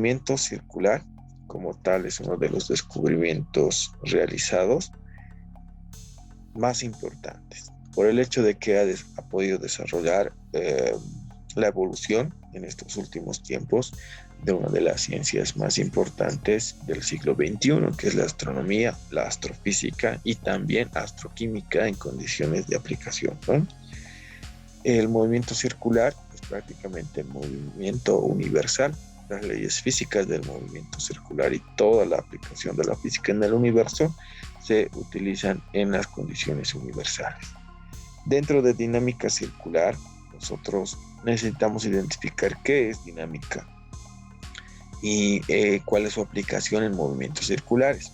movimiento circular, como tal, es uno de los descubrimientos realizados más importantes, por el hecho de que ha podido desarrollar la evolución en estos últimos tiempos de una de las ciencias más importantes del siglo XXI, que es la astronomía, la astrofísica y también astroquímica en condiciones de aplicación, ¿no? El movimiento circular es prácticamente el movimiento universal. Las leyes físicas del movimiento circular y toda la aplicación de la física en el universo se utilizan en las condiciones universales. Dentro de dinámica circular, nosotros necesitamos identificar qué es dinámica y cuál es su aplicación en movimientos circulares.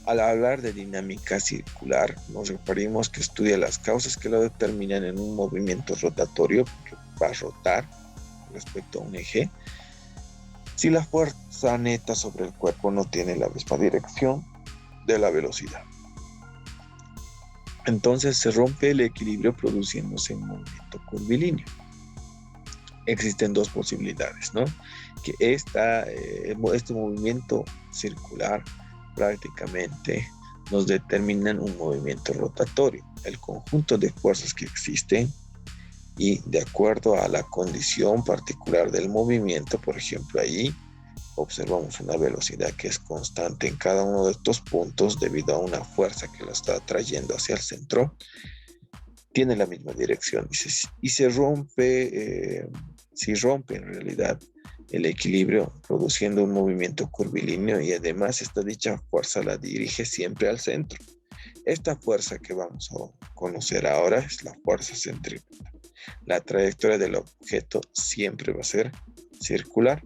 Al hablar de dinámica circular, nos referimos que estudia las causas que lo determinan en un movimiento rotatorio, que va a rotar respecto a un eje. Si la fuerza neta sobre el cuerpo no tiene la misma dirección de la velocidad, entonces se rompe el equilibrio produciéndose un movimiento curvilíneo. Existen dos posibilidades, ¿no? Que este movimiento circular prácticamente nos determinan un movimiento rotatorio, el conjunto de fuerzas que existen y de acuerdo a la condición particular del movimiento. Por ejemplo, ahí observamos una velocidad que es constante en cada uno de estos puntos debido a una fuerza que lo está atrayendo hacia el centro, tiene la misma dirección y se rompe, si rompe en realidad el equilibrio produciendo un movimiento curvilíneo, y además dicha fuerza la dirige siempre al centro. Esta fuerza que vamos a conocer ahora es la fuerza centrípeta. La trayectoria del objeto siempre va a ser circular.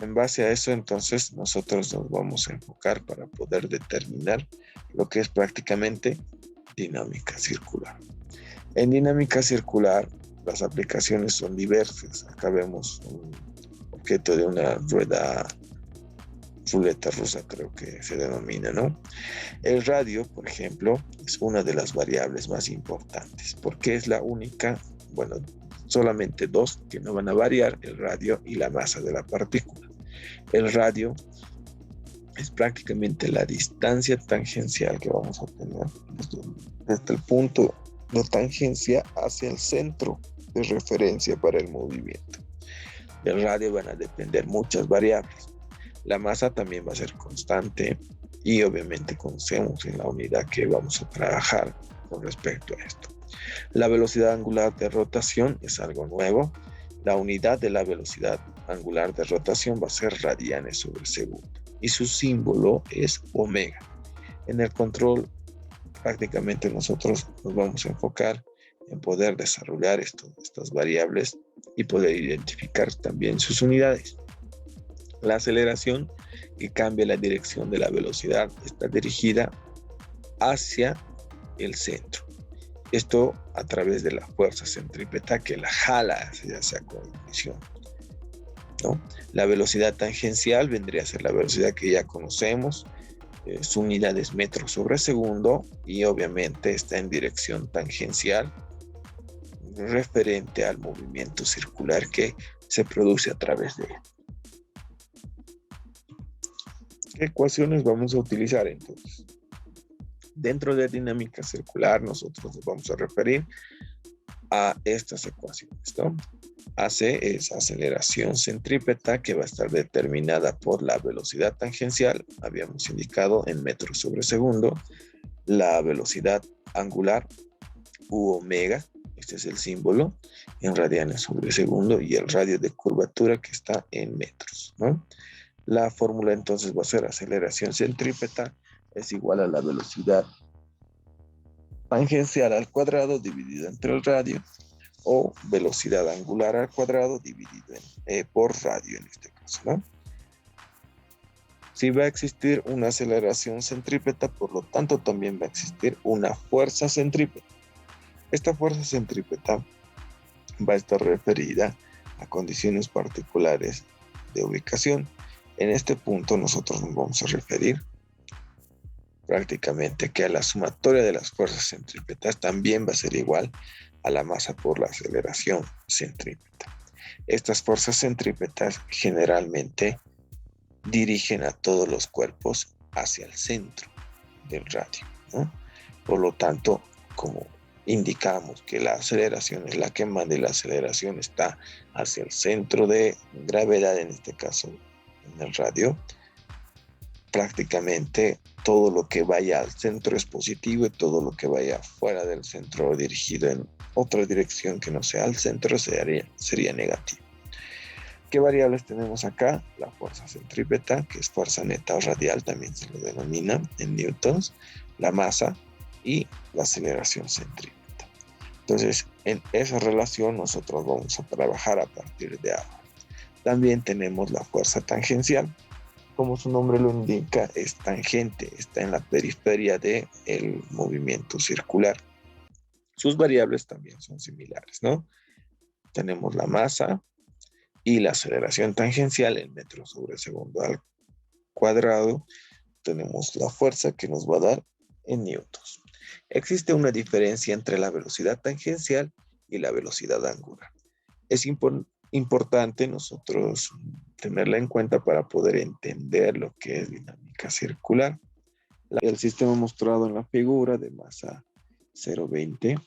En base a eso, entonces, nosotros nos vamos a enfocar para poder determinar lo que es prácticamente dinámica circular. En dinámica circular, las aplicaciones son diversas. Acá vemos un objeto de una ruleta rusa, creo que se denomina, ¿no? El radio, por ejemplo, es una de las variables más importantes, porque es la única, bueno, solamente dos que no van a variar: el radio y la masa de la partícula. El radio es prácticamente la distancia tangencial que vamos a tener desde el punto de tangencia hacia el centro de referencia para el movimiento. Del radio van a depender muchas variables. La masa también va a ser constante y obviamente conocemos en la unidad que vamos a trabajar con respecto a esto. La velocidad angular de rotación es algo nuevo. La unidad de la velocidad angular de rotación va a ser radianes sobre segundo y su símbolo es omega. En el control prácticamente nosotros nos vamos a enfocar en poder desarrollar estas variables y poder identificar también sus unidades. La aceleración, que cambia la dirección de la velocidad, está dirigida hacia el centro. Esto a través de la fuerza centrípeta que la jala hacia esa condición, ¿no? La velocidad tangencial vendría a ser la velocidad que ya conocemos. Su unidad es metros sobre segundo y obviamente está en dirección tangencial referente al movimiento circular que se produce a través de él. ¿Qué ecuaciones vamos a utilizar entonces? Dentro de dinámica circular nosotros nos vamos a referir a estas ecuaciones, ¿no? AC es aceleración centrípeta, que va a estar determinada por la velocidad tangencial, habíamos indicado en metros sobre segundo. La velocidad angular, U omega, este es el símbolo, en radianes sobre segundo, y el radio de curvatura que está en metros, ¿no? La fórmula entonces va a ser aceleración centrípeta es igual a la velocidad tangencial al cuadrado dividido entre el radio, o velocidad angular al cuadrado dividido por radio en este caso, ¿no? Si va a existir una aceleración centrípeta, por lo tanto también va a existir una fuerza centrípeta. Esta fuerza centrípeta va a estar referida a condiciones particulares de ubicación. En este punto nosotros nos vamos a referir prácticamente que a la sumatoria de las fuerzas centrípetas también va a ser igual a la masa por la aceleración centrípeta. Estas fuerzas centrípetas generalmente dirigen a todos los cuerpos hacia el centro del radio, ¿no? Por lo tanto, como indicamos que la aceleración es la que manda y la aceleración está hacia el centro de gravedad, en este caso en el radio, prácticamente todo lo que vaya al centro es positivo y todo lo que vaya fuera del centro dirigido en otra dirección que no sea al centro sería negativo. ¿Qué variables tenemos acá? La fuerza centrípeta, que es fuerza neta o radial, también se lo denomina en newtons, la masa y la aceleración centrípeta. Entonces, en esa relación nosotros vamos a trabajar a partir de ahora. También tenemos la fuerza tangencial. Como su nombre lo indica, es tangente, está en la periferia del movimiento circular. Sus variables también son similares, ¿no? Tenemos la masa y la aceleración tangencial en metros sobre segundo al cuadrado. Tenemos la fuerza que nos va a dar en newtons. Existe una diferencia entre la velocidad tangencial y la velocidad angular. Es importante nosotros tenerla en cuenta para poder entender lo que es dinámica circular. El sistema mostrado en la figura de masa 0,20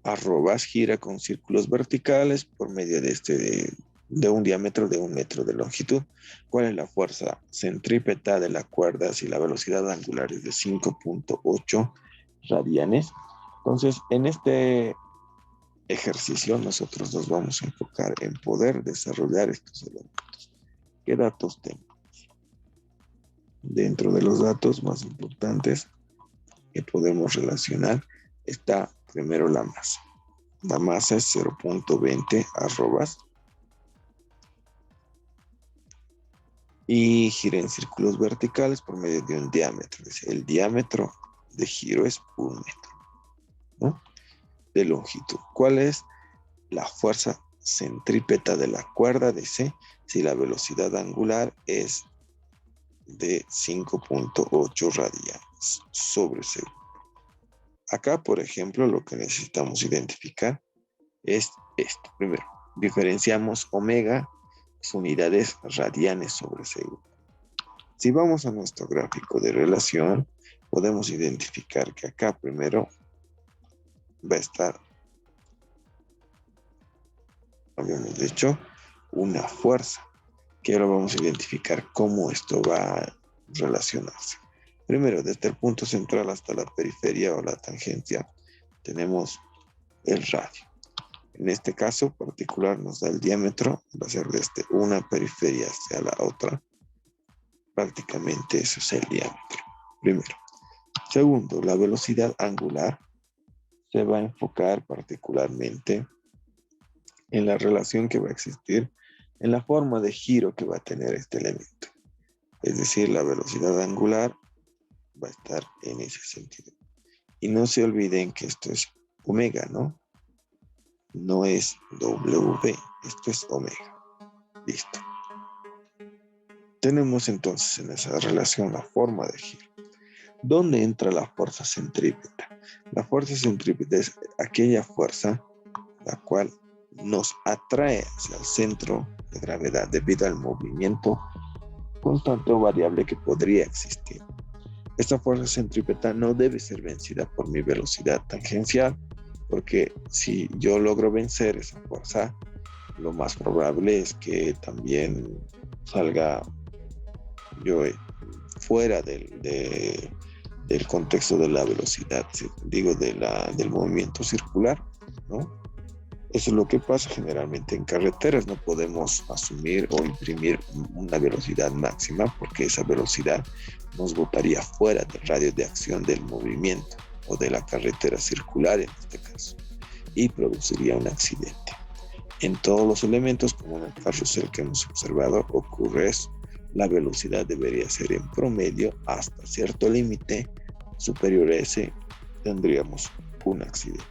arrobas gira con círculos verticales por medio de un diámetro de 1 metro de longitud. ¿Cuál es la fuerza centrípeta de la cuerda si la velocidad angular es de 5.8 radianes? Entonces, en este ejercicio nosotros nos vamos a enfocar en poder desarrollar estos elementos. ¿Qué datos tenemos? Dentro de los datos más importantes que podemos relacionar está primero la masa. La masa es 0.20 arrobas y gira en círculos verticales por medio de un diámetro. Es decir, el diámetro de giro es 1 metro, ¿no? De longitud. ¿Cuál es la fuerza centrípeta de la cuerda de C si la velocidad angular es de 5.8 radianes sobre segundo? Acá, por ejemplo, lo que necesitamos identificar es esto. Primero, diferenciamos omega, unidades radianes sobre segundo. Si vamos a nuestro gráfico de relación, podemos identificar que acá primero va a estar, habíamos dicho, una fuerza, que ahora vamos a identificar cómo esto va a relacionarse. Primero, desde el punto central hasta la periferia o la tangencia, tenemos el radio. En este caso particular nos da el diámetro, va a ser desde una periferia hacia la otra. Prácticamente eso es el diámetro, primero. Segundo, la velocidad angular se va a enfocar particularmente en la relación que va a existir en la forma de giro que va a tener este elemento. Es decir, la velocidad angular va a estar en ese sentido. Y no se olviden que esto es omega, ¿no? No es W, esto es omega. Listo. Tenemos entonces en esa relación la forma de giro. ¿Dónde entra la fuerza centrípeta? La fuerza centrípeta es aquella fuerza la cual nos atrae hacia el centro de gravedad debido al movimiento constante o variable que podría existir. Esta fuerza centrípeta no debe ser vencida por mi velocidad tangencial, porque si yo logro vencer esa fuerza, lo más probable es que también salga yo fuera del contexto de la velocidad, digo, del movimiento circular, ¿no? Eso es lo que pasa generalmente en carreteras. No podemos asumir o imprimir una velocidad máxima porque esa velocidad nos botaría fuera del radio de acción del movimiento o de la carretera circular en este caso y produciría un accidente. En todos los elementos, como en el carrusel que hemos observado, ocurre eso. La velocidad debería ser en promedio hasta cierto límite superior a ese, tendríamos un accidente.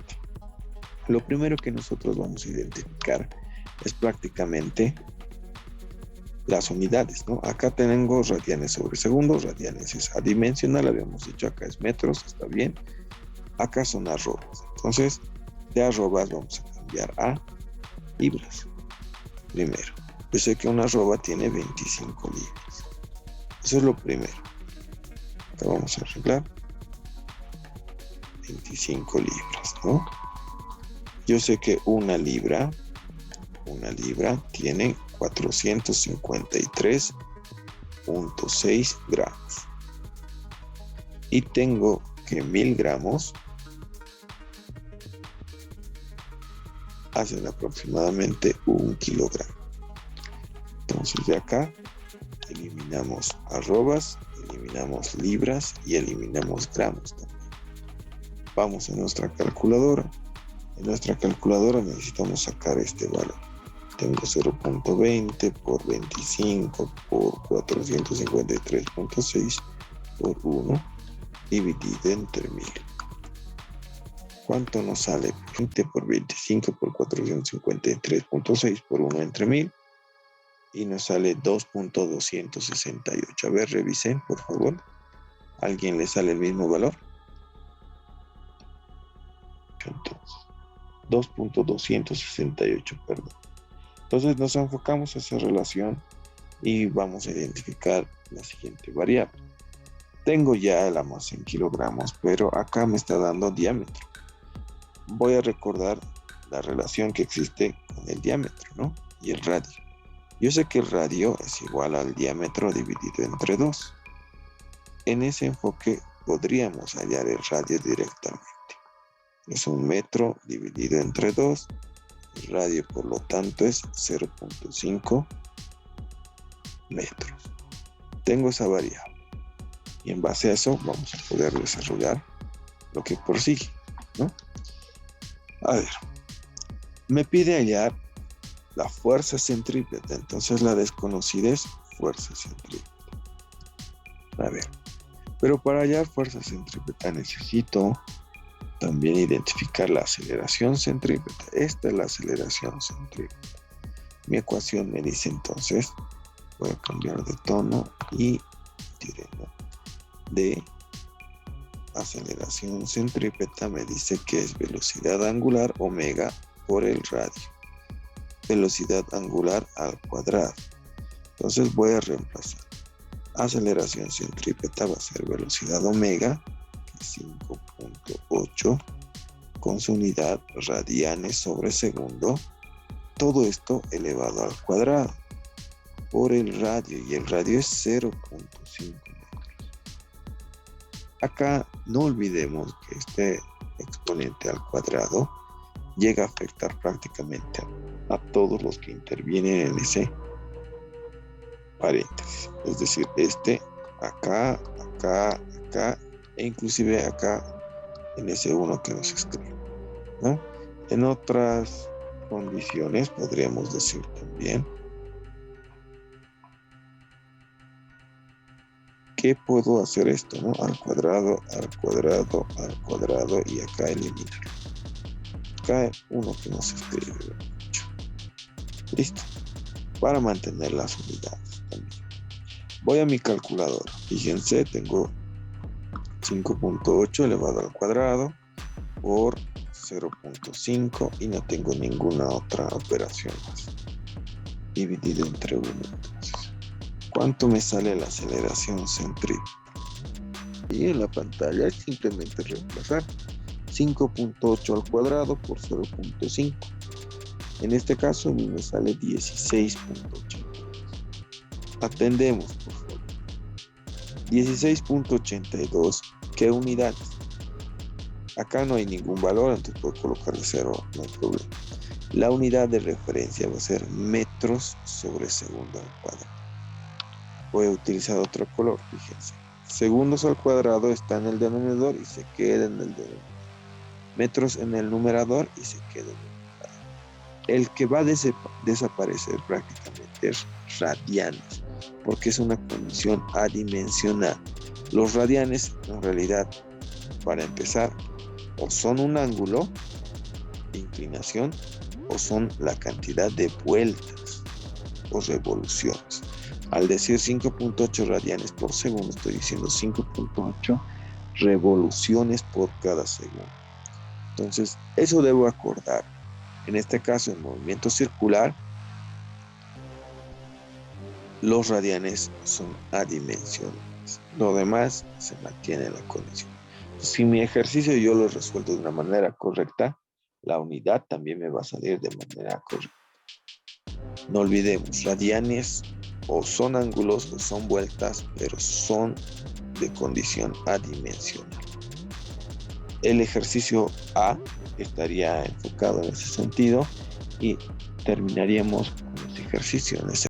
Lo primero que nosotros vamos a identificar es prácticamente las unidades, ¿no? Acá tengo radianes sobre segundo, radianes es adimensional, habíamos dicho, acá es metros, está bien. Acá son arrobas. Entonces, de arrobas vamos a cambiar a libras. Primero. Yo sé que una arroba tiene 25 libras. Eso es lo primero. Acá vamos a arreglar 25 libras, ¿no? Yo sé que una libra tiene 453.6 gramos. Y tengo que 1000 gramos hacen aproximadamente 1 kilogramo. Entonces de acá eliminamos arrobas, eliminamos libras y eliminamos gramos también. Vamos a nuestra calculadora. En nuestra calculadora necesitamos sacar este valor. Tengo 0.20 por 25 por 453.6 por 1 dividido entre 1000. ¿Cuánto nos sale? 20 por 25 por 453.6 por 1 entre 1000. Y nos sale 2.268. A ver, revisen, por favor. ¿A alguien le sale el mismo valor? Entonces, 2.268, perdón. Entonces nos enfocamos a esa relación y vamos a identificar la siguiente variable. Tengo ya la masa en kilogramos, pero acá me está dando diámetro. Voy a recordar la relación que existe con el diámetro, ¿no? Y el radio. Yo sé que el radio es igual al diámetro dividido entre 2. En ese enfoque podríamos hallar el radio directamente. Es 1 metro dividido entre 2. El radio, por lo tanto, es 0.5 metros. Tengo esa variable. Y en base a eso vamos a poder desarrollar lo que prosigue, ¿no? A ver, me pide hallar la fuerza centrípeta. Entonces la desconocida es fuerza centrípeta. A ver, pero para hallar fuerza centrípeta necesito también identificar la aceleración centrípeta. Esta es la aceleración centrípeta. Mi ecuación me dice entonces, voy a cambiar de tono y diré, ¿no? De aceleración centrípeta me dice que es velocidad angular omega por el radio. Velocidad angular al cuadrado. Entonces voy a reemplazar. Aceleración centrípeta va a ser velocidad omega, que es 5.8, con su unidad radianes sobre segundo. Todo esto elevado al cuadrado por el radio, y el radio es 0.5 metros. Acá no olvidemos que este exponente al cuadrado llega a afectar prácticamente a todos los que intervienen en ese paréntesis. Es decir, acá, e inclusive acá en ese 1 que nos escribe, ¿no? En otras condiciones podríamos decir también que puedo hacer esto, ¿no? Al cuadrado, y acá eliminar. Acá 1 que nos escribe. Listo. Para mantener las unidades también. Voy a mi calculadora. Fíjense, tengo 5.8 elevado al cuadrado por 0.5 y no tengo ninguna otra operación más. Dividido entre 1. Entonces, ¿cuánto me sale la aceleración centrípeta? Y en la pantalla es simplemente reemplazar 5.8 al cuadrado por 0.5. En este caso a mí me sale 16.8. Atendemos, por favor. 16.82. ¿Qué unidades? Acá no hay ningún valor, entonces puedo colocarle 0, no hay problema. La unidad de referencia va a ser metros sobre segundo al cuadrado. Voy a utilizar otro color, fíjense. Segundos al cuadrado está en el denominador y se queda en el denominador. Metros en el numerador y se queda en el numerador. El que va a desaparecer prácticamente es radianes, porque es una condición adimensional. Los radianes, en realidad, para empezar, o son un ángulo de inclinación o son la cantidad de vueltas o revoluciones. Al decir 5.8 radianes por segundo, estoy diciendo 5.8 revoluciones por cada segundo. Entonces, eso debo acordar. En este caso, el movimiento circular los radianes son adimensionales. Lo demás se mantiene en la condición. Si mi ejercicio yo lo resuelto de una manera correcta, la unidad también me va a salir de manera correcta. No olvidemos, radianes o son ángulos o son vueltas, pero son de condición adimensional. El ejercicio A estaría enfocado en ese sentido y terminaríamos con este ejercicio en ese